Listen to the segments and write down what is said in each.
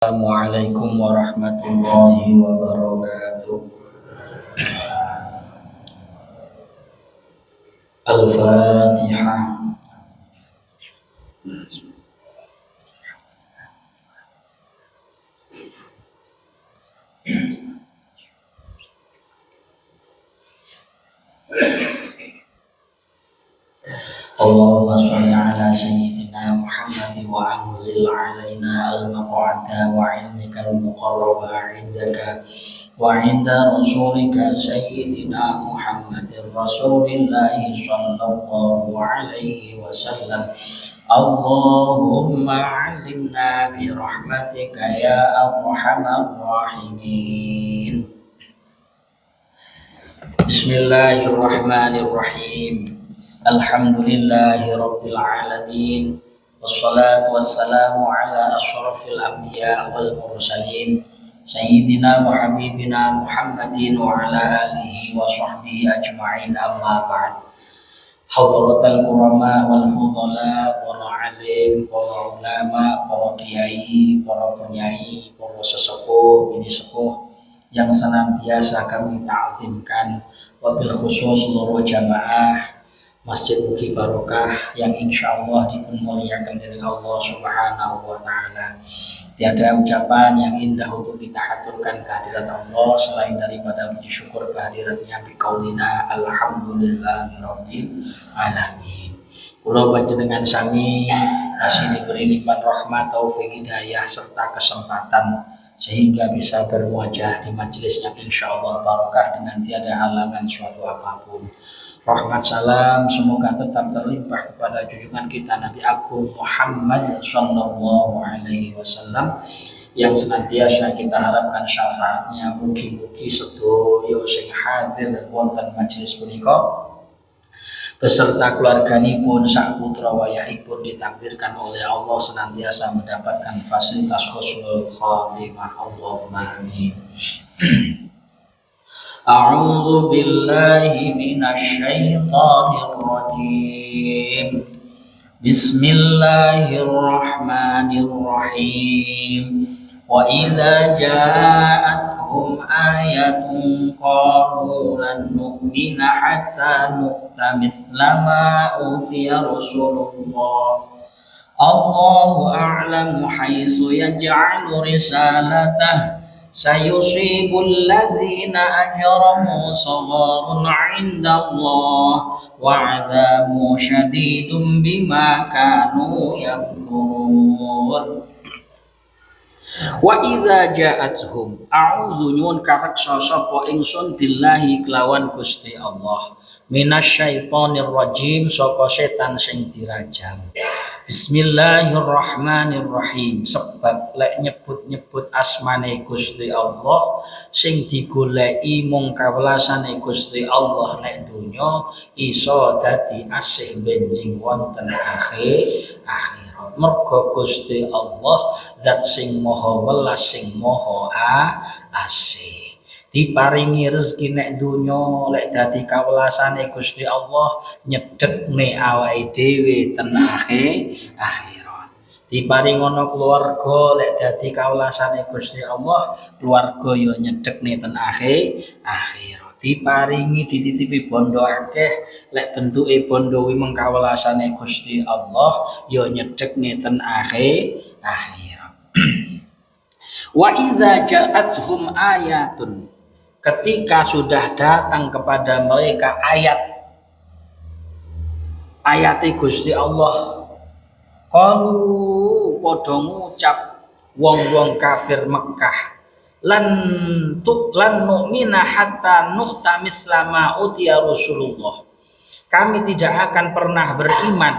Assalamualaikum warahmatullahi wabarakatuh. Al-Fatihah. Allahumma sholli ala sayyidina Muhammad wa anzil alaina al-maq'ada wa 'indaka al-muqarraba 'indaka wa 'inda rasulika sayyidina Muhammadir Rasulillahi sallallahu alaihi wasallam. Allahumma 'allimna bi rahmatika ya arhamar rahimin. Bismillahirrahmanirrahim. Alhamdulillahi rabbil alamin. Wassalatu wassalamu ala asyrafil anbiya wal mursalin sayyidina wa habibina Muhammadin wa ala alihi wa sahbihi ajma'in, amma ba'd. Hadratal kurama wal fudhala, para alim, para ulama, para kiai, para penyai, para sesepuh, bini sepuh yang senantiasa kami ta'zimkan, wabil khusus seluruh jamaah Masjid Mugi Barokah yang insya Allah dimuliakan dari Allah Subhanahu wa Ta'ala. Tiada ucapan yang indah untuk kita haturkan kehadirat Allah selain daripada puji syukur kehadiratnya biqaulina alhamdulillahirabbil alamin. Kula panjenengan sami masih diberi lipat rahmat, taufik, hidayah serta kesempatan sehingga bisa bermuajah di majelis yang insya Allah barokah dengan tiada halangan suatu apapun. Rahmat salam semoga tetap terlimpah kepada junjungan kita Nabi Agung Muhammad sallallahu alaihi wasallam yang senantiasa kita harapkan syafaatnya. Mugi-mugi sedaya sing hadir wonten majelis punika beserta keluarganipun sak putra wayahipun ditakdirkan oleh Allah senantiasa mendapatkan fasilitas husnul khatimah. Allahumma amin. A'udzu billahi minasy syaithanir rajim. Bismillahirrahmanirrahim. Wa idza ja'atuhum ayatun qalu lan nu'mina hatta nu'ta mislama utiya rasulullah. Allahu a'lamu haitsu yaj'alu risalatah. Sayusibul ladzina ajramu sagharun 'indallah wa 'adzabun syadidun bima kanu yamkurun. Wa idza ja'atuhum a'udzu nyuwun kareksa sapa ingsun billahi kelawan Gusti Allah minasyaitonir rajim saka setan sing dirajam. Bismillahirrahmanirrahim. Sebab lek nyebut-nyebut asmane Gusti Allah sing digoleki mung kawelasane Gusti Allah nek donya iso dadi asih benjing wonten akhirat. Mergo Gusti Allah zat sing maha welas sing maha asih. Diparingi rezeki nek donya lek dadi kawelasane Gusti Allah nyedhekne awake dhewe ten akhirat. Diparing ana keluarga lek dadi kawelasane Gusti Allah keluarga ya nyedhekne ten akhirat. Diparingi dititipi bondo akeh lek bentuke bondo kuwi mengkawelasane Gusti Allah ya nyedhekne ten akhirat. Wa idza ja'atuhum ayatun, ketika sudah datang kepada mereka ayat Gusti Allah, qalu padha ngucap wong-wong kafir Mekah, lan nu'mina hatta nu'ta mislama utiya Rasulullah. Kami tidak akan pernah beriman.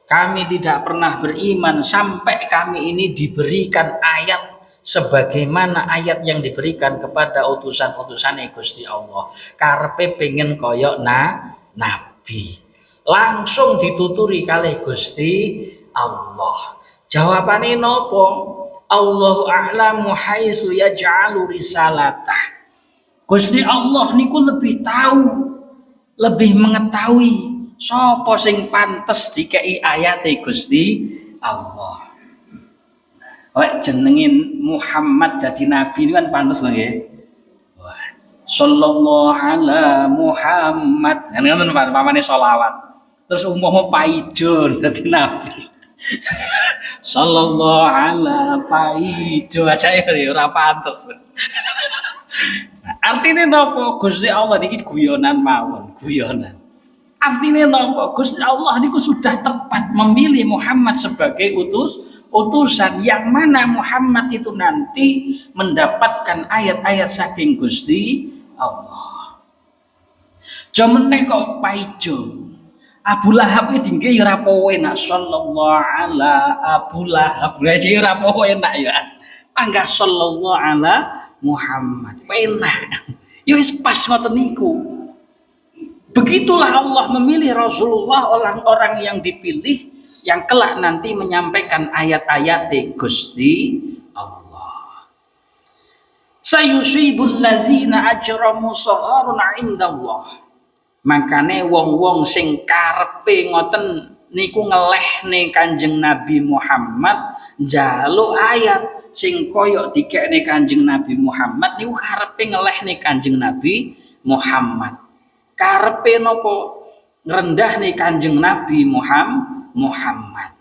Kami tidak pernah beriman sampai kami ini diberikan ayat sebagaimana ayat yang diberikan kepada utusan-utusan Gusti Allah. Karepe pengen koyok nabi. Langsung dituturi kalih Gusti Allah. Jawabane nopo? Allahu a'lamu haitsu yaj'alu risalatah. Gusti Allah niku lebih tahu, lebih mengetahui sapa sing pantes dikei ayate Gusti Allah. jenenge Muhammad dadi nabi kan pantes lho nggih. Wah, sallallahu ala Muhammad. Kan ngoten pamane selawat. Terus umpama paijo dadi nabi. Sallallahu ala paijo aja ya ora pantes. Artinya napa? Gusti Allah niki guyonan mawon, guyonan. Artinya napa? Gusti Allah niku sudah tepat memilih Muhammad sebagai utusan yang mana Muhammad itu nanti mendapatkan ayat-ayat saking Gusti Allah. Jameneh kok paijo. Abu Lahab iki dingge ya ora enak sallallahu ala Abu Lahab. Aja ya ora enak ya. Panggah sallallahu ala Muhammad. Enak. Ya wis pas ngoten niku. Begitulah Allah memilih Rasulullah, orang-orang yang dipilih yang kelak nanti menyampaikan ayat-ayat Gusti Allah. Sayusibul ladzina ajramu sagharun 'indallah. Makane wong-wong sing karepe ngoten niku ngelehne Kanjeng Nabi Muhammad njaluk ayat sing koyok dikekne Kanjeng Nabi Muhammad niku karepe ngelehne Kanjeng Nabi Muhammad. Karepe napa ngrendahne Kanjeng Nabi Muhammad.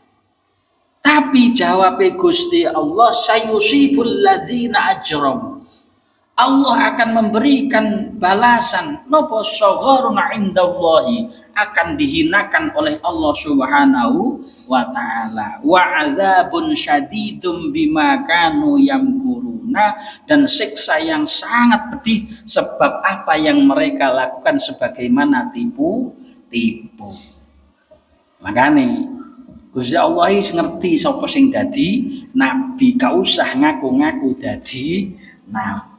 Tapi jawabe Gusti Allah sayusibul ladzina ajramu. Allah akan memberikan balasan napa sagharun indallahi akan dihinakan oleh Allah Subhanahu wa taala wa adzabun syadidum bima kanu yamkuruna dan siksa yang sangat pedih sebab apa yang mereka lakukan sebagaimana tipu. Makane Gusti Allah ngerti sapa sing dadi nabi, gak usah ngaku-ngaku dadi nabi.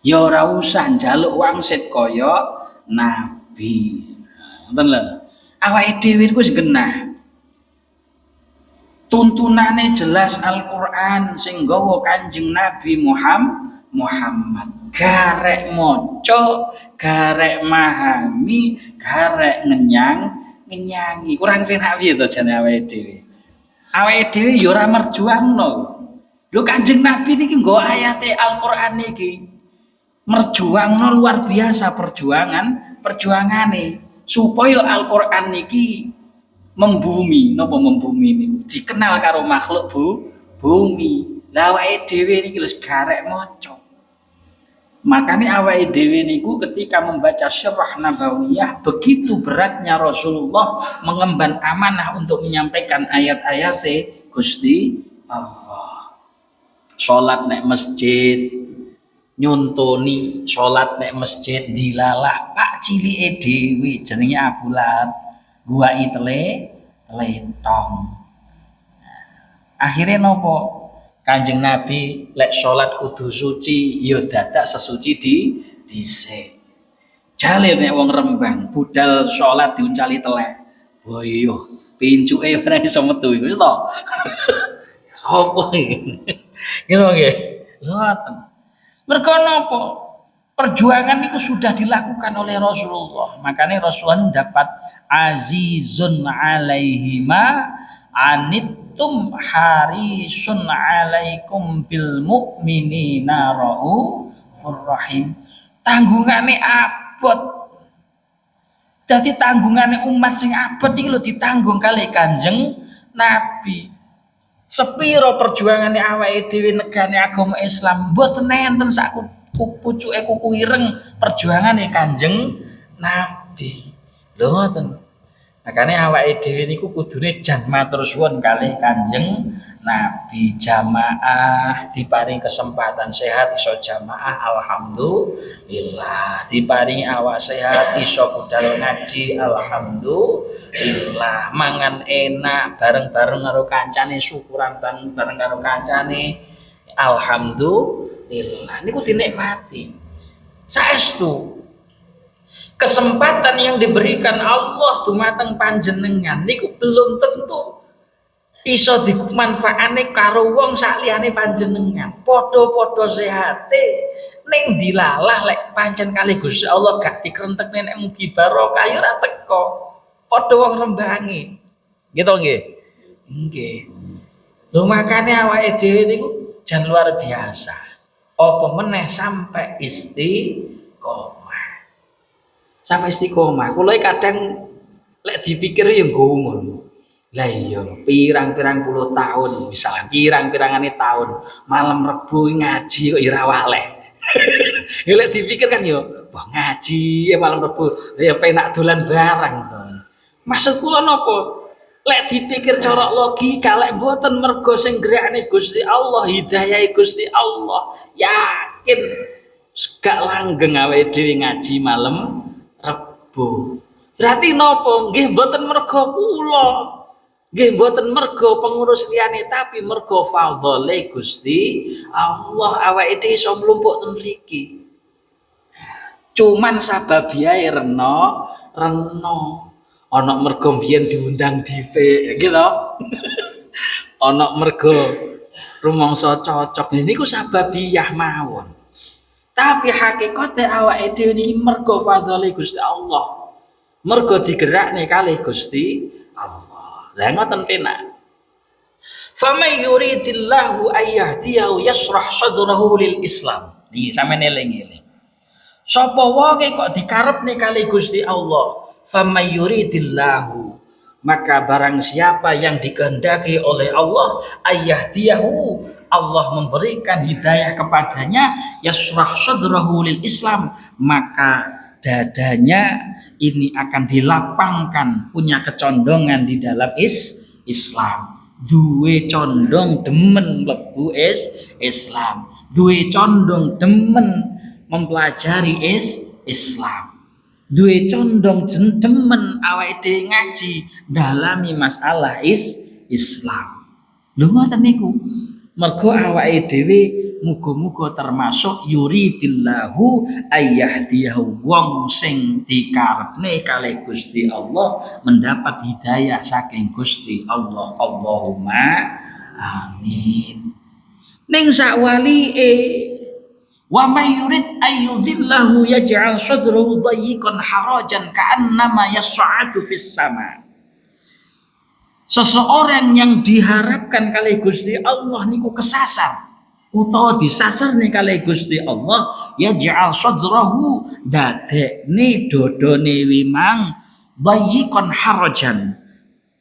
Ya ora usah njaluk wangsit kaya nabi. Ngoten lho. Awake dhewe iku wis genah. Tuntunane jelas Al-Qur'an sing nggawa Kanjeng Nabi Muhammad. Garek maca, garek mahami, garek ngenyangi. Kurang penak piye to jane awake dhewe. Awake dhewe ya ora merjuangno. Lho Kanjeng Nabi niki nggo ayate Al-Qur'an niki. Merjuangno luar biasa perjuangane supaya Al-Qur'an niki membumi, napa membumi niku dikenal karo makhluk bumi. Lah awake dhewe niki wis garek maca. Makane awake dhewe niku ketika membaca Syarah Nabawiyah begitu beratnya Rasulullah mengemban amanah untuk menyampaikan ayat-ayat Gusti Allah. Salat nek masjid nyuntoni, salat nek masjid dilalah pak cilike dhewe jenenge Abu Lahab guwai teletong. Akhirnya nopo? Kanjeng Nabi lek salat kudu suci ya dadak sesuci dhisik. Jale nek wong Rembang budal salat diuncali telek. Boyo pincuke ora iso metu iku wis to. Sopo iki? Ngono nggih. Ngoten. Mergo napa? Perjuangan itu sudah dilakukan oleh Rasulullah. Makanya Rasulullah dapat azizun alaihi ma anittum harisun alaikum bil mu'minina raufur rahim. Tanggungane abot. Dadi tanggungane umat sing abot iki lho ditanggung kalih Kanjeng Nabi. Sepiro perjuangane awake dhewe negane agama Islam mboten enten sak pucuke kuku ireng perjuangane Kanjeng Nabi. Lho ngoten. Makane awake dhewe niku kudune jan matur suwun kalih Kanjeng Nabi. Jamaah diparing kesempatan sehat iso jamaah alhamdulillah. Diparingi awak sehat iso budal ngaji alhamdulillah. Mangan enak bareng-bareng karo kancane syukuran bareng karo kancane alhamdulillah. Niku dinikmati. Saestu kesempatan yang diberikan Allah dumateng panjenengan niku belum tentu iso dimanfaatne karo wong sakliyane panjenengan. Padha-padha sehate ning dilalah lek pancen kalih Gusti Allah gak dikrentekne nek mugi barokah ya ora teko. Padha wong rembange. Gitu nggih. Nggih. Lho makane awake dhewe niku jan luar biasa. Apa meneh sampai istiqomah. Sampai istiqomah. Kula kadang lek dipikir ya ngono. Lah iya, pirang-pirang puluh tahun misalnya, pirang-pirangane tahun malam Rebo ngaji kok ora waleh. Ya lek dipikir kan yo, wah ngaji ya malam Rebo, ya penak dolan barang to. Maksud kula napa? Lek dipikir cara logika lek mboten mergo sing gerakne Gusti Allah, hidayahe Gusti Allah, yakin gak langgeng awake dhewe ngaji malam Rebo. Berarti napa? Nggih mboten mergo kula. Nggih mboten mergo pengurus liyane tapi mergo fadhole Gusti Allah awake dhewe iso mlumpuk ten mriki. Cuman sababiae rena. Ana mergo biyen diundang dhisik gitu. Ana mergo rumangsa cocok. Niku sababiah mawon. Tapi hakikate awake dhewe niki mergo fadhole Gusti Allah. Mergo digerakne kalih Gusti Allah. Lah ngoten penak. Faman yuridillahu ayyahdiyahu yashrah sadrahu lil Islam. Niki sampeyan eling-eling. Sapa wonge kok dikarepne kalih Gusti Allah, faman yuridillahu, maka barang siapa yang dikehendaki oleh Allah ayyahdiyahu, Allah memberikan hidayah kepadanya, yashrah sadrahu lil Islam, maka dadanya ini akan dilapangkan, punya kecondongan di dalam Islam. Duwe condong demen mlebu Islam. Duwe condong demen mempelajari Islam. Duwe condong demen awake dhewe ngaji dalami masalah Islam. Lho ngoten niku. Mergo awake dhewe muga-muga termasuk yuridillahu ayyahdiyahu, wong sing dikarepne kalih Gusti Allah mendapat hidayah saking Gusti Allah. Allahumma amin. Ning sak walike wa may yurid ayyudillahu yaj'al sadrahu dayyiqan harajan ka'annama yas'adu fis sama. Seseorang yang diharapkan kalih Gusti Allah niku kesasar utawa disasar nih kalih Gusti Allah, yaj'al sadrahu, dadekne dodone wimang dayyiqan harajan.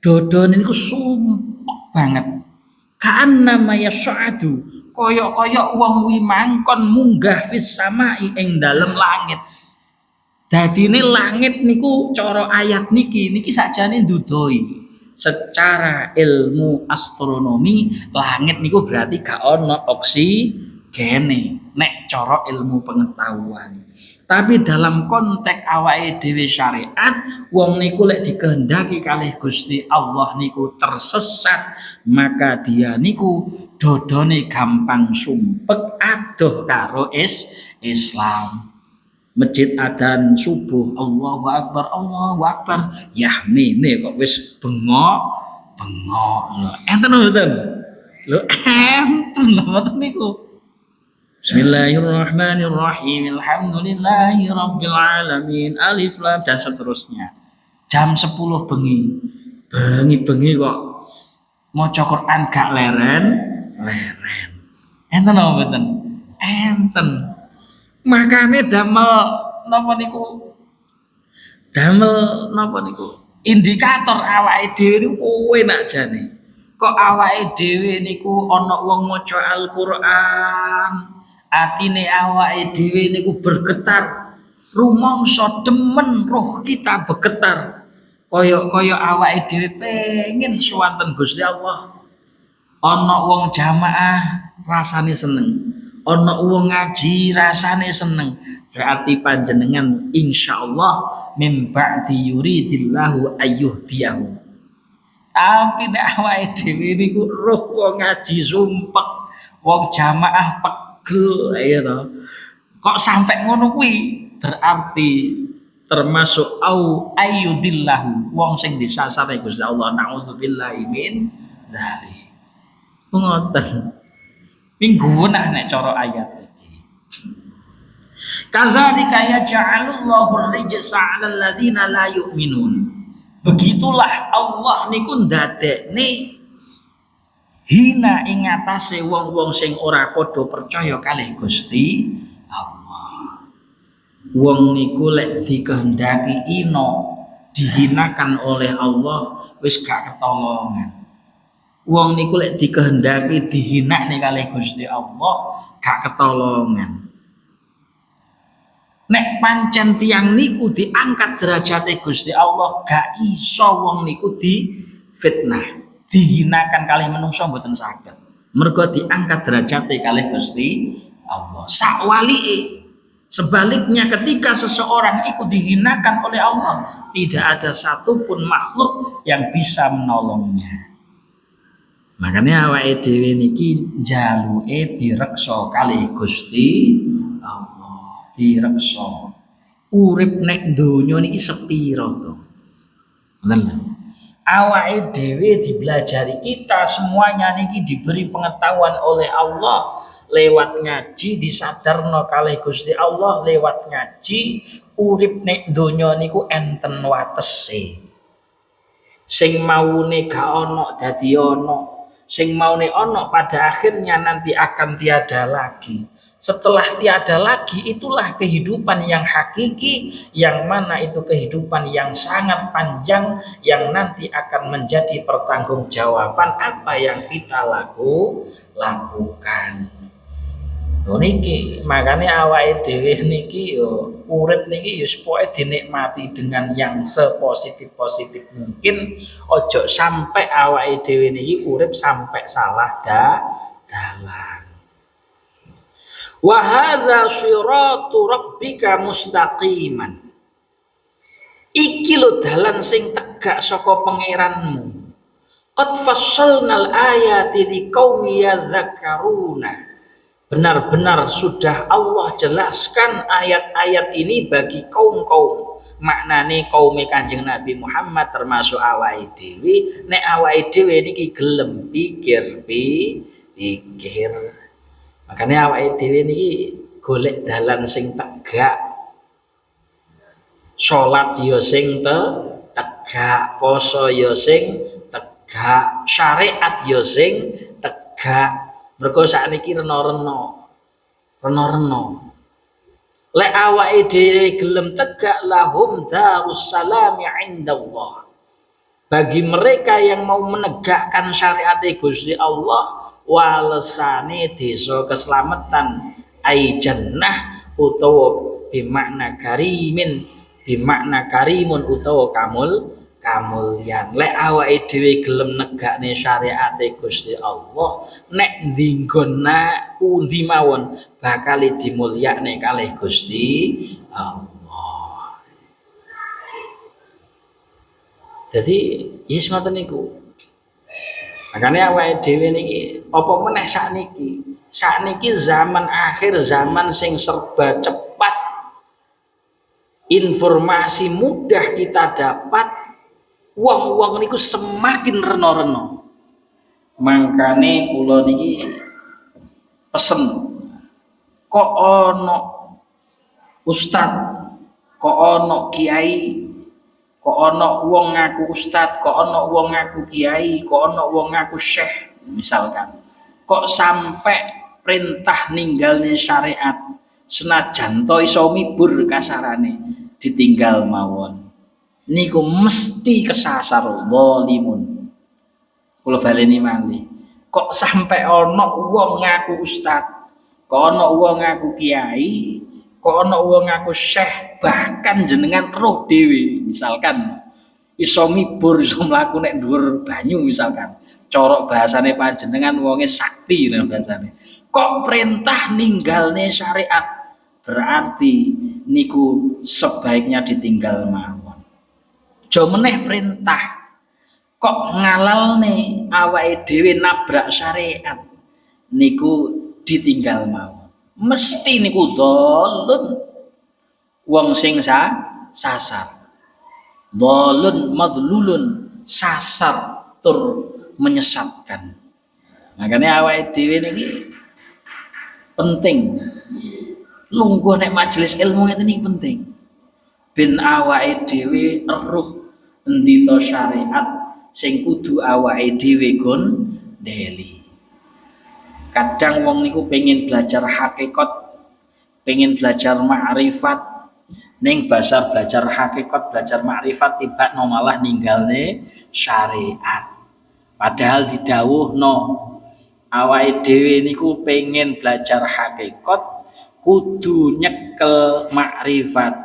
Dodone niku sumpek banget. Ka'annama yas'adu, koyok-koyok wong wimang kon munggah fis samai ing dalem langit. Dadine langit niku cara ayat niki sakjane ndudoi. Secara ilmu astronomi langit niku berarti gak ono oksigene nek cara ilmu pengetahuan. Tapi dalam konteks awake dhewe syariat, wong niku lek dikehendaki kalih Gusti Allah niku tersesat, maka dia niku dodone gampang sumpek adoh karo Islam. Masjid adzan subuh, Allahu Akbar, yahmine kok wis bengok. Enten mboten? Lho enten mboten niku. Bismillahirrahmanirrahim. Alhamdulillahirabbil alamin. Alif lam dan seterusnya. Jam 10 bengi. Bengi kok maca Quran gak leren. Enten mboten? Enten. Makane damel napa niku indikator awake dhewe niku kowe nak jane kok awake dhewe niku ana wong maca Al-Qur'an, atine awake dhewe niku bergetar, rumangsa demen roh kita bergetar, kaya awake dhewe pengen suwanten Gusti Allah. Ana wong jamaah rasane seneng, ana wong ngaji rasane seneng, berarti panjenengan insyaallah min ba'di yuridillahu ayyuhdiyahu. Tapi nek awake dhewe niku roh wong ngaji sumpek, wong jamaah pegel ya to. Kok sampai ngono kuwi berarti termasuk au ayyudillahu, wong sing disasar Gusti Allah. Nauzubillahi min dzalik. Ngoten. Minggu nek cara ayat iki. Kadzalika yaj'alullahu rijsa 'alal ladzina la yu'minun. Begitulah Allah niku ndadekne hina ing atase wong-wong sing ora padha percaya kalih Gusti Allah. Wong niku lek dikehendaki dihinakan oleh Allah wis gak ketolongan. Wong niku lek dikehendaki dihinakne kalih Gusti Allah gak ketolongan. Nek pancen tiyang niku diangkat derajate Gusti Allah, gak iso wong niku difitnah, dihinakan kalih menungso mboten saged. Mergo diangkat derajate kalih Gusti Allah. Sakwalike, sebaliknya ketika seseorang itu dihinakan oleh Allah, tidak ada satupun makhluk yang bisa menolongnya. Makanya awake dhewe niki jaluke direksa kalih Gusti direksa. Urip nek donya niki sepiro to? Ngoten. Awake dhewe dibelajari, kita semuanya niki diberi pengetahuan oleh Allah lewat ngaji, disadarno kalih Gusti Allah lewat ngaji. Urip nek donya niku enten watese. Sing maune gak ana dadi ana, sing maune ana pada akhirnya nanti akan tiada lagi. Setelah tiada lagi, itulah kehidupan yang hakiki, yang mana itu kehidupan yang sangat panjang, yang nanti akan menjadi pertanggungjawaban apa yang kita lakukan. Niki makanya awake dhewe niki yo urip niki yo pokoke dinikmati dengan yang sepositif-positif mungkin. Ojo sampai awake dhewe niki urip sampai salah dalan. Wa hadza shiratu rabbika mustaqiman. Iki lho dalan sing tegak saka pangeranmu. Qad fassalnal ayati liqaumi yadhakkaruna. Benar-benar sudah Allah jelaskan ayat-ayat ini bagi kaum-kaum. Maknane kaum Kanjeng Nabi Muhammad termasuk awake dhewe, nek awake dhewe niki gelem pikir. Makanya awake dhewe niki golek dalan sing tegak. Salat ya sing tegak, poso ya sing tegak, syariat ya sing tegak. Mergo sakniki rena-rena. Lek awake dhewe gelem tegak, lahum darussalami indallah. Bagi mereka yang mau menegakkan syariat Gusti Allah, walesane desa keselamatan, ai jannah utawa bimakna karimun utawa kamulyan. Lek awake dhewe gelem negakne syariat Gusti Allah, nek ndinggona pundi mawon bakal dimulyakne kalih Gusti Allah. Jadi yes ngoten niku. Makanya awake dhewe niki apa meneh sakniki zaman akhir, zaman sing serba cepat. Informasi mudah kita dapat, wong-wong niku semakin rena-rena. Mangkane kula niki pesen, kok ana ustaz, kok ana kiai, kok ana wong ngaku ustaz, kok ana wong ngaku kiai, kok ana wong ngaku syekh misalkan. Kok sampai perintah ninggalne syariat senajan to iso mibur kasarane ditinggal mawon. Niku mesti kesasar zalimun. Kula baleni malih. Kok sampai ana wong ngaku ustaz, kok ana wong ngaku kiai, kok ana wong ngaku syekh, bahkan jenengan roh dhewe misalkan iso mibur, iso mlaku nek dhuwur banyu misalkan. Corok bahasane panjenengan wonge sakti lho bahasane. Kok perintah ninggalne syariat, berarti niku sebaiknya ditinggal mawon. Jo meneh perintah kok ngalalne awake dhewe nabrak syariat, niku ditinggal mawon. Mesti niku dzalun wong sing sasar. Dzalun madlulun, sasar tur menyesatkan. Makanya awake dhewe niki penting lungguh nek majelis ilmu ngene iki penting. Ben awake dhewe eruh endi to syariat sing kudu awake dhewe gondeli. Kadang wong niku pengen belajar hakikat, pengen belajar ma'rifat, ning basar belajar hakikat, belajar ma'rifat tiba no malah ninggalne syariat. Padahal didhawuhno awake dhewe niku pengen belajar hakikat kudu nyekel makrifat,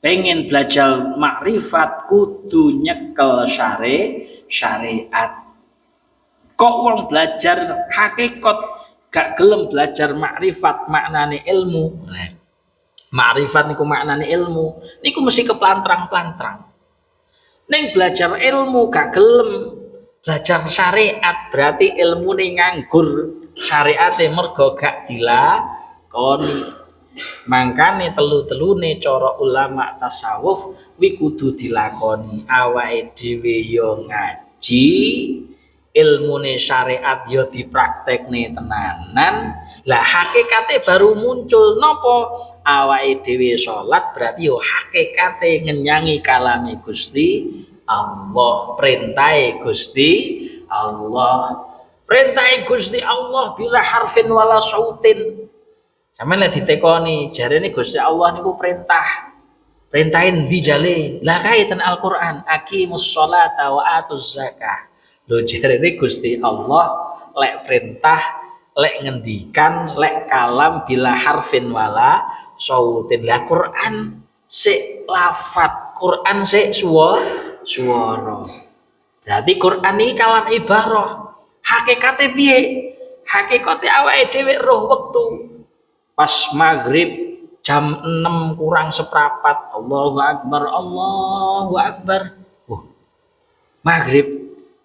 pengen belajar makrifat kudu nyekel syariat. Kok wong belajar hakikat gak gelem belajar makrifat, maknane ilmu. Makrifat niku maknane ilmu, niku mesti keplantrang-plantrang. Ning belajar ilmu gak gelem belajar syariat, berarti ilmu ning nganggur syariate mergo gak dilakoni. Mangkane telu-telune cara ulama tasawuf wi kudu dilakoni. Awake dhewe yo ngaji, ilmune syariat yo dipraktekne tenanan. Lah hakikate baru muncul nopo? Awake dhewe salat berarti yo hakikate ngenyangi kalame Gusti Allah, perintahe Gusti Allah. Perintahe Gusti Allah bila harfin wala sautin. Sampeyan lek ditekoni jarene Gusti Allah niku perintahin ndi jale? Lah kaitan Al-Qur'an, aqimus sholata wa atuz zakah. Lho jarene Gusti Allah lek perintah, lek ngendikan, lek kalam bila harfin wala sautin. Lah Quran sik lafat, Quran sik suara. Berarti Quran iki kalam ibarah. Hakikate piye? Hakikate awake dhewe roh wektu. Pas maghrib jam 6 kurang seprapat, Allahu Akbar, Allahu Akbar. Maghrib.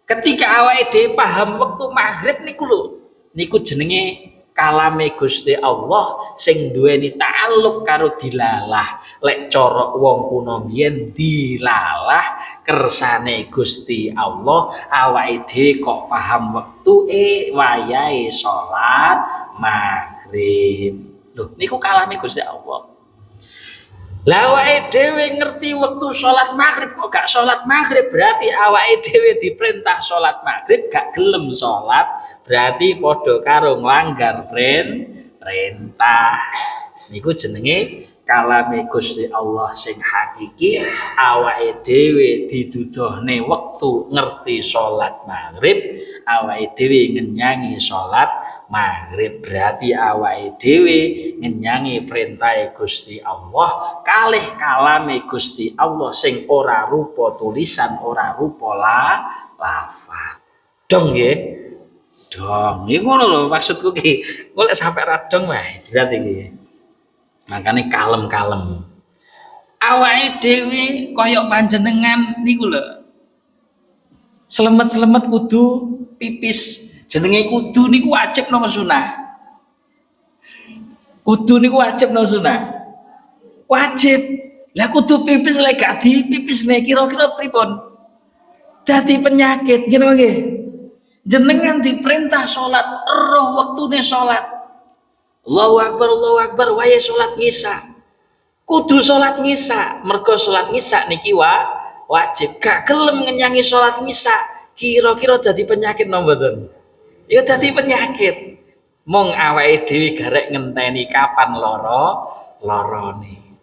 Ketika awake dhewe paham wektu maghrib niku lho, niku jenenge kalame Gusti Allah sing duweni ta'alluq karo dilalah. Lek cara wong kuno biyen dilalah kersane Gusti Allah, awake dhewe kok paham wektu wayahe salat maghrib. Loh, niku kalame Gusti Allah. Lah awake dhewe ngerti wektu salat maghrib kok gak salat maghrib, berarti awake dhewe diperintah salat maghrib gak gelem salat, berarti padha karo nglanggar perintah. Niku jenenge kalame Gusti Allah sing hakiki. Awake dhewe diduduhne wektu ngerti salat maghrib, awake dhewe ngenyangi salat maghrib, berarti awake dhewe ngenyangi perintahe Gusti Allah kalih kalame Gusti Allah sing ora rupa tulisan, ora rupa lafaz. Dong nggih. Dong. Iku ngono lho maksudku ki. Golek sampe radong wae berarti iki. Makane kalem-kalem. Awake dhewe kaya panjenengan niku lho. Selemet-selemet kudu pipis. Jenenge kudu niku wajib napa sunah? Kudu niku wajib napa sunah? Wajib. Lah kudu pipis lek gak dipipisne kira-kira pripun? Dadi penyakit ngene nggih. Jenengan diperintah salat, roh wektune salat. Allahu Akbar, wae salat ngisa. Kudu salat ngisa, mergo salat ngisa niki wajib. Gak gelem ngenyangi salat ngisa, kira-kira dadi penyakit napa mboten? Ya dadi penyakit. Mong awake dhewe garek ngenteni kapan lorone.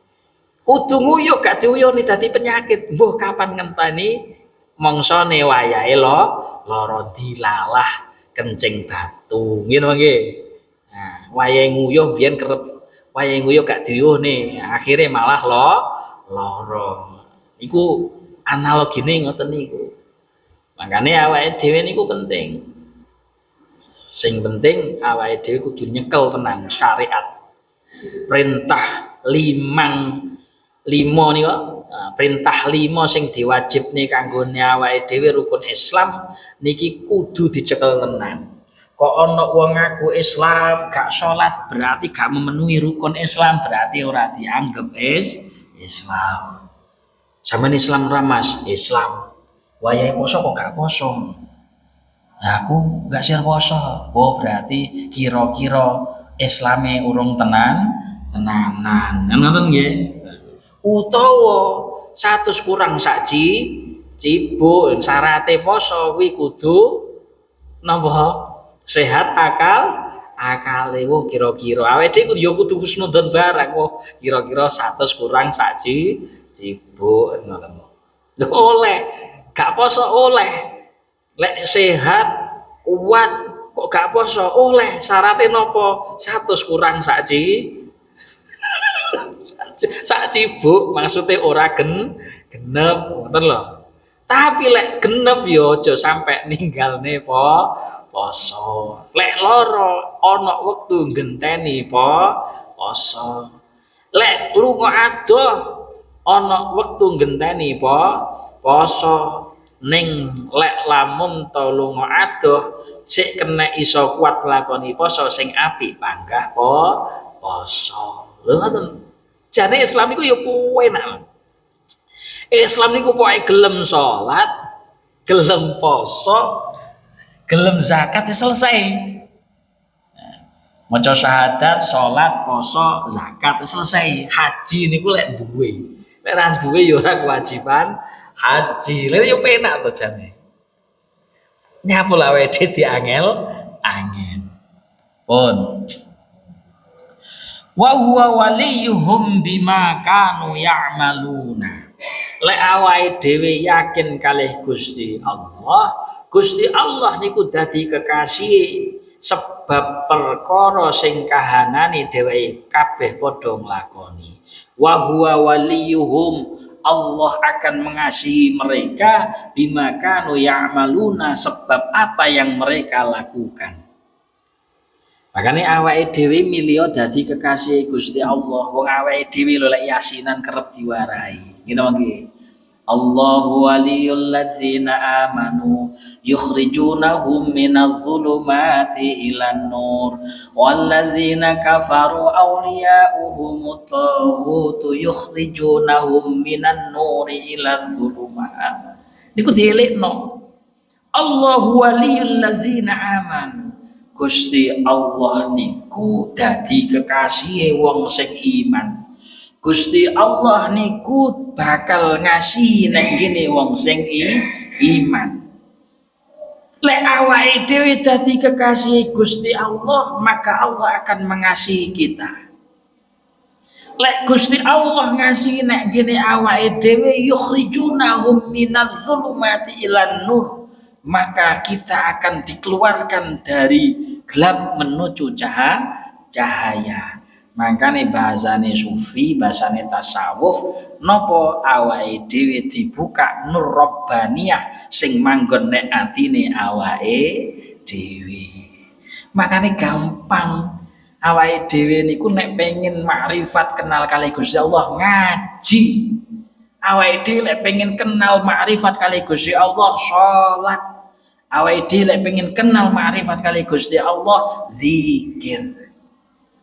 Kudu nguyuh gak diuyoni dadi penyakit. Mbuh kapan ngenteni mongsone wayahe lara dilalah kencing batu. Ngene nggih. Nah, wayahe nguyuh biyen kerep wayahe nguyuh gak diuyuhne, akhire malah lara. Iku analogine ngoten niku. Makane awake dhewe niku penting. Sing penting awake dhewe kudu nyekel tenan syariat. Perintah limo nika, perintah 5 sing diwajibne kanggone awake dhewe rukun Islam niki kudu dicekel tenan. Kok ana wong ngaku Islam gak salat berarti gak memenuhi rukun Islam, berarti ora dianggep Islam. Sampeyan Islam ra Mas? Islam. Wayahe poso kok gak poso. Nah, aku gak siar poso. Oh, berarti kira-kira Islame urung tenanan. Kan ngoten nggih. Utawa 100 kurang saji cibuk syarate poso kuwi kudu napa? Sehat akale wong kira-kira awake dhewe ya kudu husnudzon barang wong kira-kira 100 kurang saji cibuk ngono. Lho oleh gak poso oleh lek sehat kuat kok gak poso oleh syaratnya nopo 100 kurang saji sak cibuk maksudnya ora genep ngoten lho. Tapi lek genep ya aja sampe ninggalne poso. Lek lara ana wektu ngenteni poso. Lek lunga adoh ana wektu ngenteni poso. Ning lek lamun to lunga adoh sik kena iso kuat nglakoni poso sing apik panggah poso. Lho ngoten. Jane Islam iku ya enak. Islam niku pokoke gelem salat, gelem poso, gelem zakat ya selesai. Maca syahadat, salat, poso, zakat selesai. Haji niku lek duwe. Lek ra duwe ya ora kewajiban haji. Lha yo penak to jane. Nyapul awake diangel. Pun wa huwa waliyuhum bima kanu ya'maluna. Lek awake dhewe yakin kalih Gusti Allah niku dadi kekasih sebab perkara sing kahanane dheweke kabeh padha nglakoni. Wa huwa waliyuhum, Allah akan mengasihi mereka bima kanu ya'maluna sebab apa yang mereka lakukan. Makanya awake dhewe milih dadi kekasih Gusti Allah. Wong awake dhewe lho lek yasinan kerep diwarai. Ngene mangke. Allahu waliyul ladzina amanu yukhrijunahum minadh dhulumati ilan nur wal ladzina kafaru awliya'uhumut taghutu yukhrijunahum minan nuri iladh dhulumat. Niku dielekno. Allahu waliyul ladzina amanu. Gusti Allah niku dadi kekasih wong sing iman. Gusti Allah niku bakal ngasih nek gene wong sing iman. Lek awake dhewe dadi kekasih Gusti Allah, maka Allah akan mengasihi kita. Lek Gusti Allah ngasih nek gene awake dhewe yukhrijunahum minadz zulumati ilan nur, maka kita akan dikeluarkan dari gelap menuju cahaya. Makane bahasane sufi, bahasane tasawuf, napa awake dhewe dibuka nur robbaniyah sing manggon nek atine awake dhewe. Makane gampang awake dhewe niku nek pengin makrifat kenal kalih Gusti Allah ngaji. Awake dhewe lek pengin kenal makrifat kalih Gusti Allah salat. Awake dhewe lek pengin kenal makrifat kalih Gusti Allah zikir.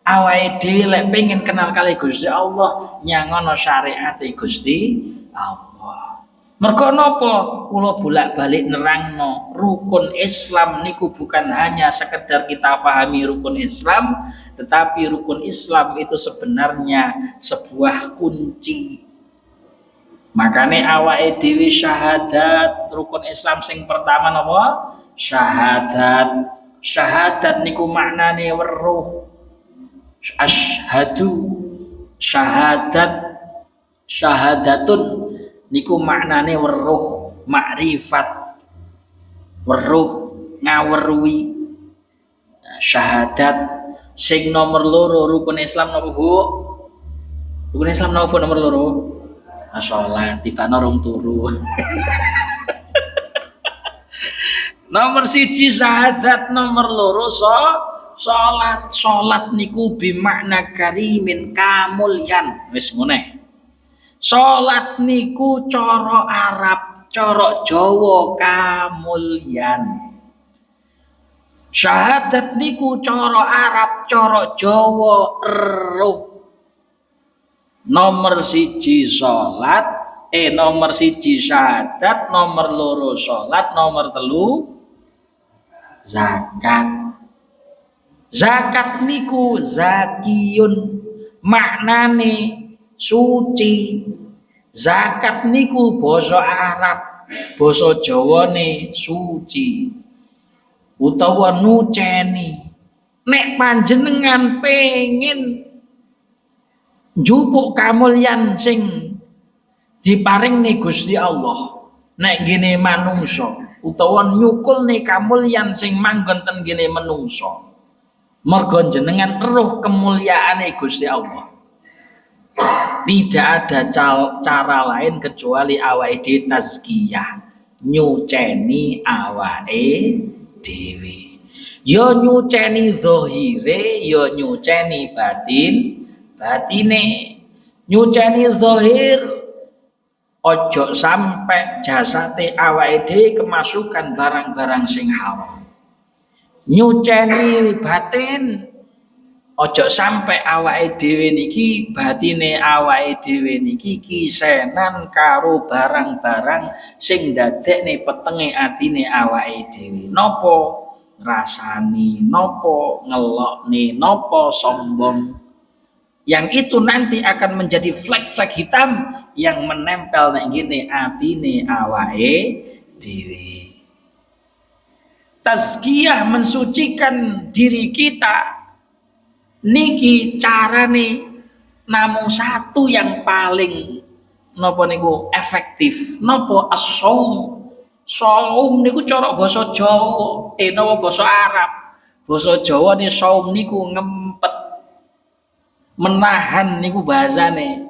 Awake dhewe lek pengin kenal kalih Gusti Allah nyangono syariat Gusti Allah. Mergo napa? Kula bolak-balik nerangno, rukun Islam niku bukan hanya sekedar kita pahami rukun Islam, tetapi rukun Islam itu sebenarnya sebuah kunci. Makane awake dhewe syahadat, rukun Islam sing pertama napa? Syahadat. Syahadat niku maknane weruh. Asyhadu, syahadatun niku maknane weruh, makrifat, weruh ngaweruhi. Syahadat sing nomor loro rukun Islam napa Bu? Rukun Islam napa nomor loro? Salat tibane rong turu. Nomor siji syahadat, nomor loro salat niku bimakna karimin kamulyan. Wis ngene. Salat niku cara Arab, cara Jawa kamulyan. Syahadat niku cara Arab, cara Jawa eruh. Nomor siji salat, nomor siji syahadat, nomor loro salat, nomor telu zakat. Zakat niku zakiyun, maknane suci. Zakat niku basa Arab, basa Jawane suci utawa nuceni. Nek panjenengan pengen njupuk kamulyan sing diparingne Gusti Allah nek gene manungsa utawa nyukulne kamulyan sing manggon ten gene manungsa, mergo jenengan eruh kemuliaane Gusti Allah. Tidak ada cara lain kecuali awake dhewe tazkiyah, nyuceni awake dhewe. Ya nyuceni zahire, ya nyuceni batine. Nyuceni zahir ojo sampai jasate awake dhewe kemasukan barang-barang sing haram. Nyuceni batin ojo sampai awake dhewe niki batine awake dhewe niki kisenan karo barang-barang sing ndadekne petenge atine awake dhewe. Napa ngrasani, napa ngelokne, napa sombong. Yang itu nanti akan menjadi flag-flag hitam yang menempel nek ngene atine awake dhewe. Tazkiyah mensucikan diri kita niki carane namung satu yang paling napa niku efektif. Napa as-shaum. Shaum niku cara basa Jawa, napa basa Arab. Basa Jawa ni shaum niku ngempet, menahan niku bahasane.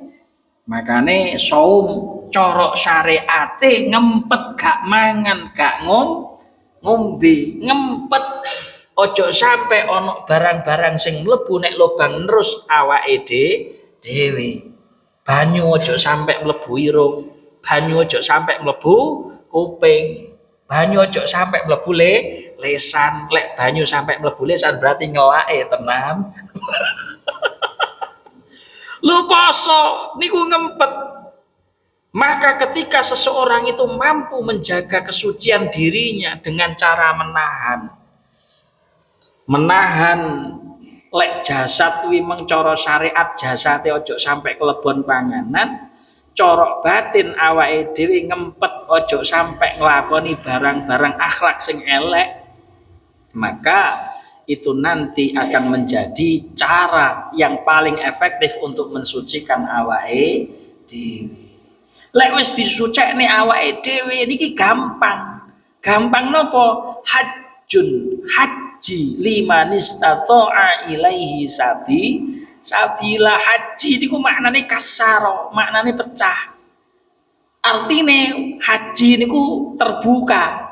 Makane shaum cara syariate ngempet, gak mangan, gak ngombe, ngempet. Ojo sampai ono barang-barang sing mlebu nek lubang nerus awake dhewe. Banyu ojo sampai mlebu irung, banyu ojo sampai mlebu kuping, banyu ojo sampai mlebu lesan. Lek banyu sampai mlebu lesan berarti ngowake tenan. Lu poso niku ngempet. Maka ketika seseorang itu mampu menjaga kesucian dirinya dengan cara menahan lek jasad kuwi meng cara syariat jasate ojo sampai kelebon panganan, cara batin awake dhewe ngempet ojo sampai nglakoni barang-barang akhlak sing elek, maka itu nanti akan menjadi cara yang paling efektif untuk mensucikan awake dhewe. Lek wis disucekne awake dhewe niki gampang. Gampang napa? Haji liman istata'a ilaihi sabila. Haji niku maknane kasaro, maknane pecah. Artine haji niku terbuka.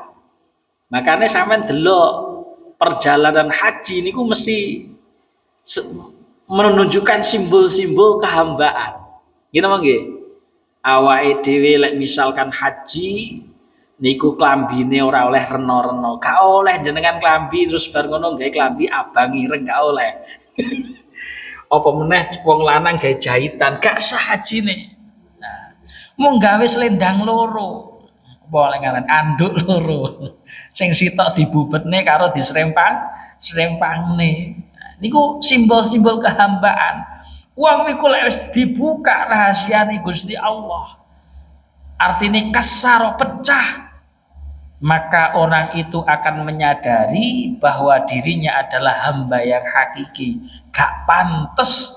Makanya sampean delok perjalanan haji niku mesti menunjukkan simbol-simbol kehambaan. Gitu nggih? Awake dhewe lek misalkan haji niku klambine ora oleh rena-rena, gak oleh jenengan klambi terus bar ngono gawe klambi abang ireng, gak oleh. Apa meneh wong lanang gawe jahitan, gak sah hajine. Nah, mung gawe selendang loro, apa oleh ngaran anduk loro. Sing sitok dibubetne karo disrempangne. Nah, niku simbol-simbol kehambaan. Wong niku lek wis dibuka rahasiane Gusti Allah, artinya kasar, pecah, maka orang itu akan menyadari bahwa dirinya adalah hamba yang hakiki, gak pantes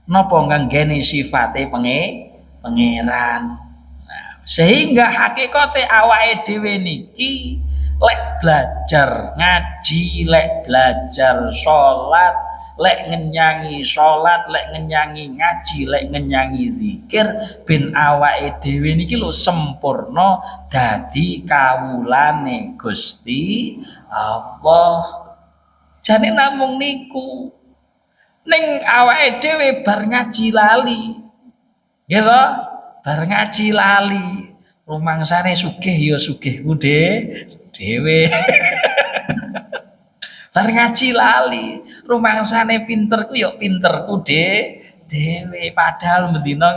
nopo nganggeni sifate pangeran. Nah, sehingga hakikate awake dhewe niki lek belajar ngaji, lek belajar salat, lek ngenyangi salat, lek ngenyangi ngaji, lek ngenyangi zikir, ben awake dhewe niki lho sempurna dadi kawulane Gusti Allah. Jane namung niku ning awake dhewe bar ngaji lali. Gitu? Bar ngaji lali. Rumangsane sugih ya sugihku dhewe. Bar ngaji lali, rumangsane pinterku ya pinterku dhewe. Padahal mendina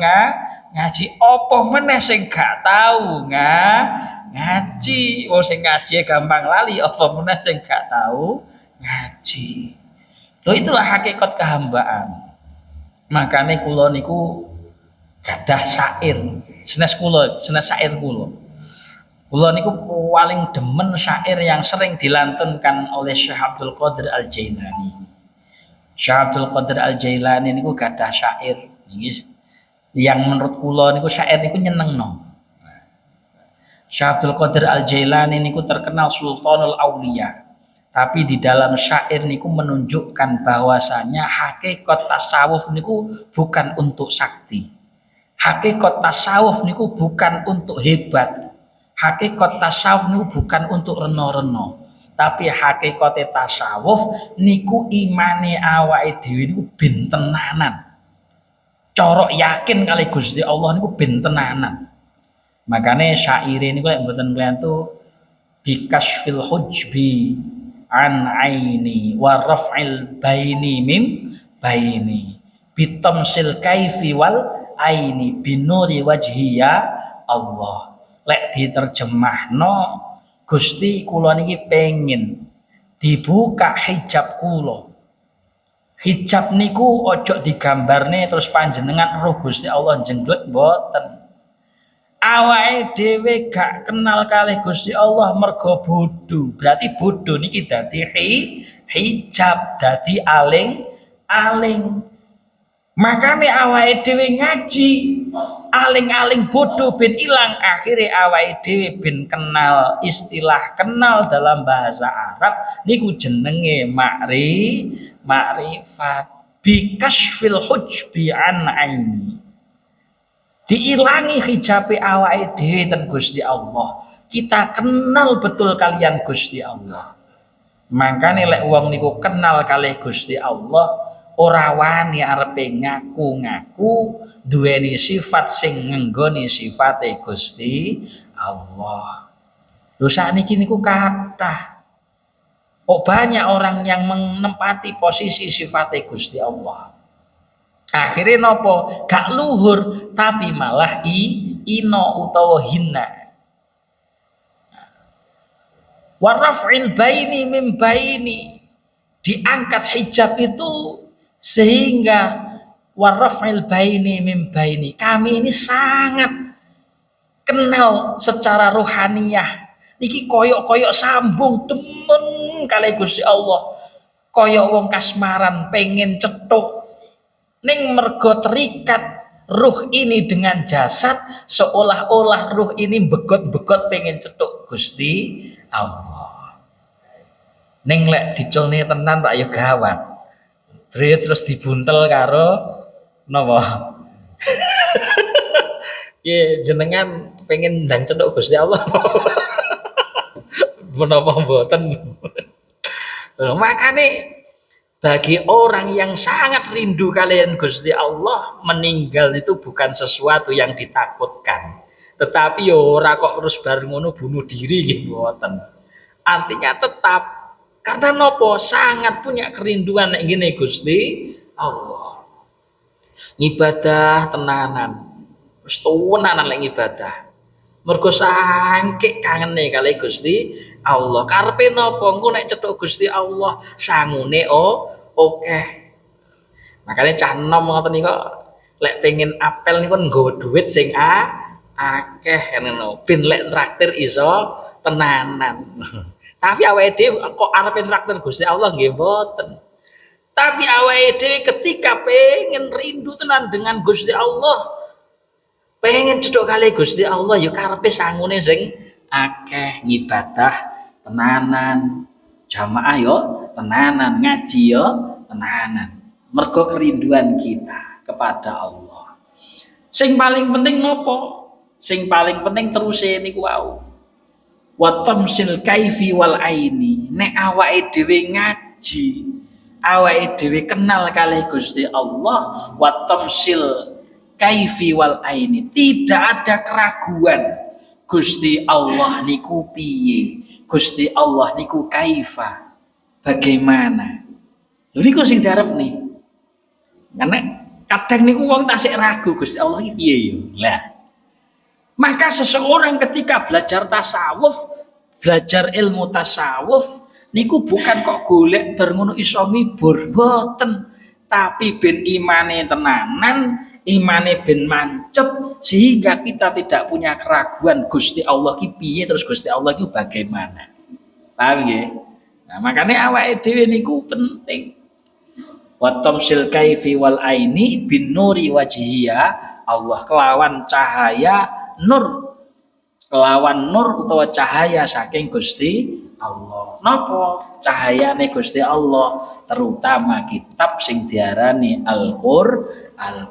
ngaji apa meneh sing gak tau ngaji. Wong sing ngaji gampang lali, apa meneh sing gak tau ngaji. Lho itulah hakikat kehambaan. Makane kula niku gadah syair, senes syair kula. Kula niku paling demen syair yang sering dilantunkan oleh Syekh Abdul Qadir Al-Jailani. Syekh Abdul Qadir Al Jailani niku gadah syair niki yang menurut kula niku syair niku nyenengno. Syekh Abdul Qadir Al Jailani niku terkenal Sultanul Aulia. Tapi di dalam syair niku menunjukkan bahwasanya hakikat tasawuf niku bukan untuk sakti. Hakikat tasawuf niku bukan untuk hebat. Hakikat tasawuf niku bukan untuk reno-reno. Tapi hakikat tasawuf niku imane awake dhewe niku ben tenanan. Corok yakin kali Gusti Allah niku ben tenanan. Makane syair niku lek mboten klientu bikasfil hujbi an aini wa raf'il baini mim baini bitamsil kaifi wal aini binuri wajhiya Allah. Lek diterjemahno Gusti kula niki pengin dibuka hijab kula. Hijab niku ojo digambarne terus panjenengan roh Gusti Allah jenggot mboten. Awake dhewe gak kenal kalih Gusti Allah mergo bodho. Berarti bodho niki dadi hijab, dadi aling-aling. Makane awake dhewe ngaji, aling-aling bodho ben ilang, akhire awake dhewe ben kenal istilah kenal dalam bahasa Arab niku jenenge makrifat bikasfil hujbi an aini. Diilangi hijabe awake dhewe ten Gusti Allah. Kita kenal betul kalian Gusti Allah. Makane lek wong niku kenal kalih Gusti Allah, ora wani arepe ngaku-ngaku duweni sifat sing ngenggoni sifate Gusti Allah. Lho sakniki niku kathah. Oh, banyak orang yang menempati posisi sifate Gusti Allah. Akhirnya nopo gak luhur tapi malah ino utawa hina. Waraf'il baini mim baini, diangkat hijab itu sehingga waraf'il baini mim baini, kami ini sangat kenal secara rohaniyah. Niki koyok-koyok sambung temen kali Gusti Allah. Koyok wong kasmaran pengen cetuk ning mergo terikat ruh ini dengan jasad, seolah-olah ruh ini begot-begot pengen cetuk Gusti Allah. Ning lek diculne tenan tak ya gawat. Terus dibuntel karo napa? Ya jenengan pengen ndang cetuk Gusti Allah. Menapa mboten? Makane bagi orang yang sangat rindu kalian Gusti Allah, meninggal itu bukan sesuatu yang ditakutkan. Tetapi ora kok terus bareng ngono bunuh diri nggih mboten. Artinya tetap karena nopo sangat punya kerinduan nek ngene Gusti Allah. Ibadah tenanan. Wis tenanan lek ibadah. Mergo saking kangene kali Gusti Allah. Karepe napa engko nek cetuk Gusti Allah sangune oke. Makanya cah nom ngoten niku lek pengen apel niku nggawa duit sing akeh ngono. Ben lek traktir iso tenanan. Tapi awake dhewe kok arep traktir Gusti Allah nggih mboten. Tapi awake dhewe ketika pengen rindu tenan dengan Gusti Allah, pengen cedhok kali Gusti Allah ya karepe sangune sing akeh ngibadah tenanan. Jamaah yo tenanan, ngaji yo tenanan. Mergo kerinduan kita kepada Allah. Sing paling penting nopo? Sing paling penting teruse niku wau. Wa tamsil kaifi wal aini. Nek awake dhewe ngaji, awake dhewe kenal kalih Gusti Allah, wa tamsil kaifi wal aini. Tidak ada keraguan. Gusti Allah niku piye? Gusti Allah niku kaifa, bagaimana? Lho niku sing diarep nih. Karena kadang niku wong tasik ragu Gusti Allah iki piye ya? Lah. Maka seseorang ketika belajar tasawuf, belajar ilmu tasawuf niku bukan kok golek bar ngono iso mibur, boten. Tapi ben imane tenanan, imane ben mancep sehingga kita tidak punya keraguan Gusti Allah ki piye terus Gusti Allah ki bagaimana. Paham nggih? Nah, makanya awake dhewe niku penting. wa tamsil kaifi wal aini bin nuri wajhiya Allah kelawan cahaya nur, kelawan nur utawa cahaya saking Gusti Allah. Napa cahayane Gusti Allah, terutama kitab sing diarani Al-Qur'an.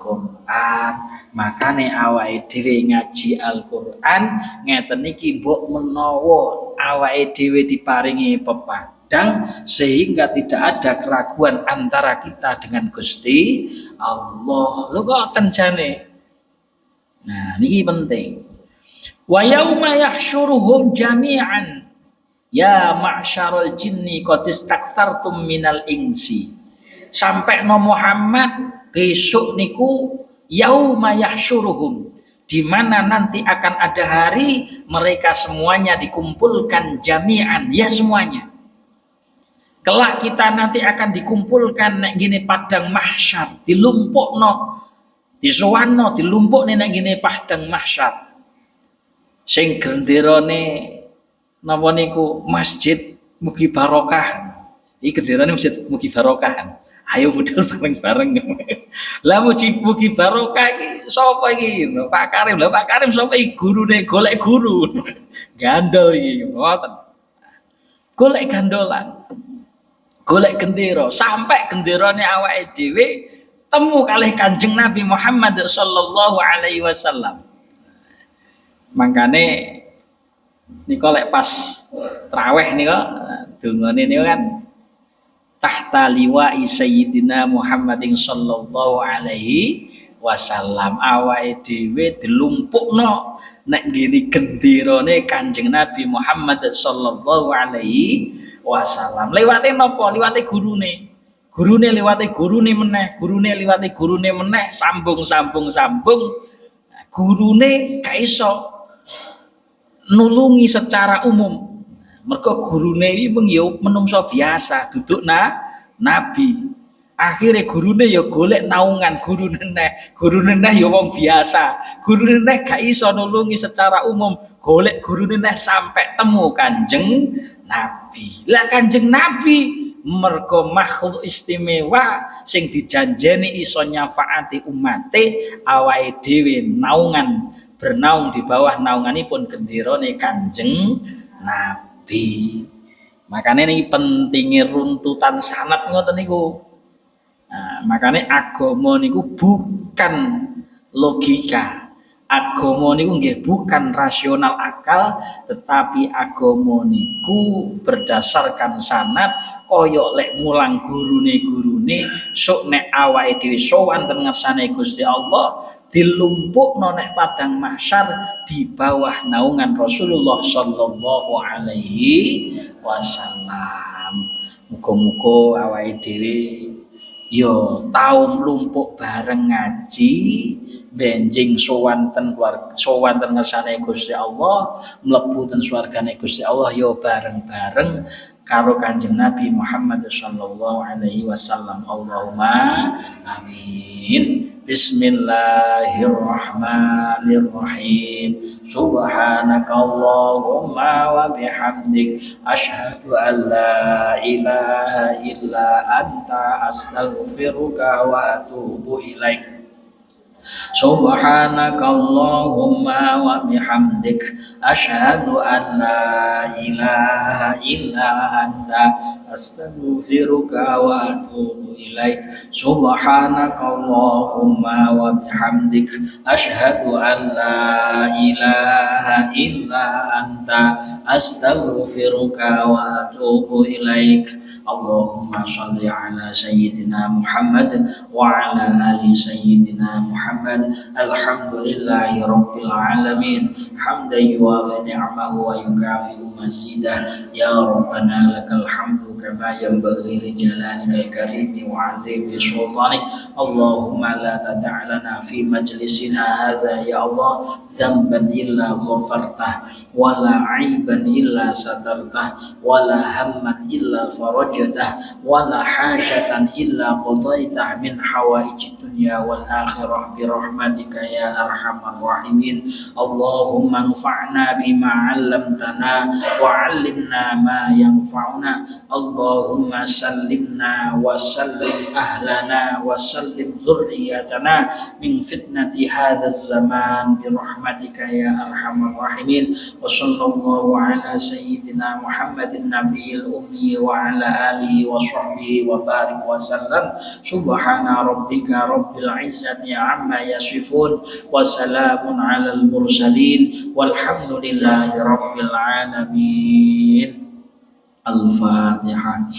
Makane awake dhewe ngaji Al-Qur'an ngeten iki mbok menawa awake dhewe diparingi pepadang sehingga tidak ada keraguan antara kita dengan Gusti Allah. Lho kok tenjane. Nah, niki penting. Wa yauma yahsyuruhum jami'an ya ma'syarul jinni qad istaksartum minal insi. Sampai no Muhammad besok niku yauma yahsyuruhum, di mana nanti akan ada hari mereka semuanya dikumpulkan jami'an, ya semuanya. Kelak kita nanti akan dikumpulkan nek gini padang mahsyar, dilumpukno, disuwano, dilumpukne nek gini padang mahsyar. Sing genderane napa niku masjid mugi barokah. Iki genderane masjid mugi barokah. Ayo budal bareng-bareng. Lah mugi barokah iki sapa iki? Pak Karim. Lah Pak Karim sapa iki? Gurune golek guru. Gandol iki ngoten. Golek gandolan. Golek gendera sampai genderane awake dhewe temu kalih Kanjeng Nabi Muhammad sallallahu alaihi wasallam. Mangkane nika lek pas traweh nika dungane niku kan tahta liwa'i sayyidina Muhammadin sallallahu alaihi wasallam, awake dhewe dilumpukno nek ngene genderane Kanjeng Nabi Muhammad sallallahu alaihi wasallam. Liwate napa? Liwate gurune. Gurune liwate gurune meneh, gurune liwate gurune meneh, sambung. Gurune gak iso nulungi secara umum. Mergo gurune iki mung ya menungso biasa, duduk nabi. Akhire gurune ya golek naungan, gurune neh ya wong biasa. Gurune neh gak iso nulungi secara umum, golek gurune neh sampai temu Kanjeng Nabi. Lah Kanjeng Nabi mergo makhluk istimewa sing dijanjeni iso nyafaati umate, awake dhewe naungan bernaung di bawah naunganipun genderane Kanjeng Nabi. Makanya ini pentingnya runtutan sanad ngoten niku. Nah, makanya agama niku bukan logika. Agama niku nggih bukan rasional akal, tetapi agama niku berdasarkan sanad kaya lek mulang gurune sok nek awake dhewe sowan ten ngersane Gusti Allah dilumpukno nek padang mahsyar di bawah naungan Rasulullah sallallahu alaihi wasallam. Muga-muga awake dhewe yo tau mlumpuk bareng ngaji, benjing sowan ten ngersane Gusti Allah, mlebu ten swargane Gusti Allah yo bareng-bareng karo Kanjeng Nabi Muhammad sallallahu alaihi wasallam. Allahumma amin. Bismillahirrahmanirrahim. Subhanakallahumma wa bihamdik asyhadu an la ilaha illa anta astaghfiruka wa atubu ilaik. Subhanakallahumma wa bihamdik asyhadu an la ilaha illa anta astaghfiruka wa atubu ilaik. Subhanakallahumma wa bihamdik asyhadu an la ilaha illa anta astaghfiruka wa atubu ilaik. Allahumma shalli ala sayyidina Muhammad wa ala ali sayyidina Muhammad. Alhamdulillahi rabbil alamin hamdan yuwafi ni'amahu wa yukafi'u mazidah. Ya Rabbana lakal hamdu kama yanbaghi li jalalikal karimi wa 'azimi sultanik. Allahumma la tada' lana fi majlisina hadha ya Allah dhanban illa ghafartah wa la 'aiban illa satartah wa la hamman illa farajtah wa la hajatan illa qadaitah min hawaijid dunya wal akhirah bi rahmatika ya arhamar rahimin. Allahumma anfa'na bima 'allamtana wa 'allimna ma yanfa'una. Allahumma sallimna wa sallim ahlana wa sallim dzurriyyatana min fitnati hadzal zaman bi rahmatika ya arhamar rahimin. Wa sallallahu ala sayyidina Muhammadin nabiyil ummi wa ala alihi wa sahbihi wa barik wa sallam. Subhana rabbika rabbil izzati amma yasifun wa salamun alal mursalin walhamdulillahi rabbil alamin. Al-Fatihah.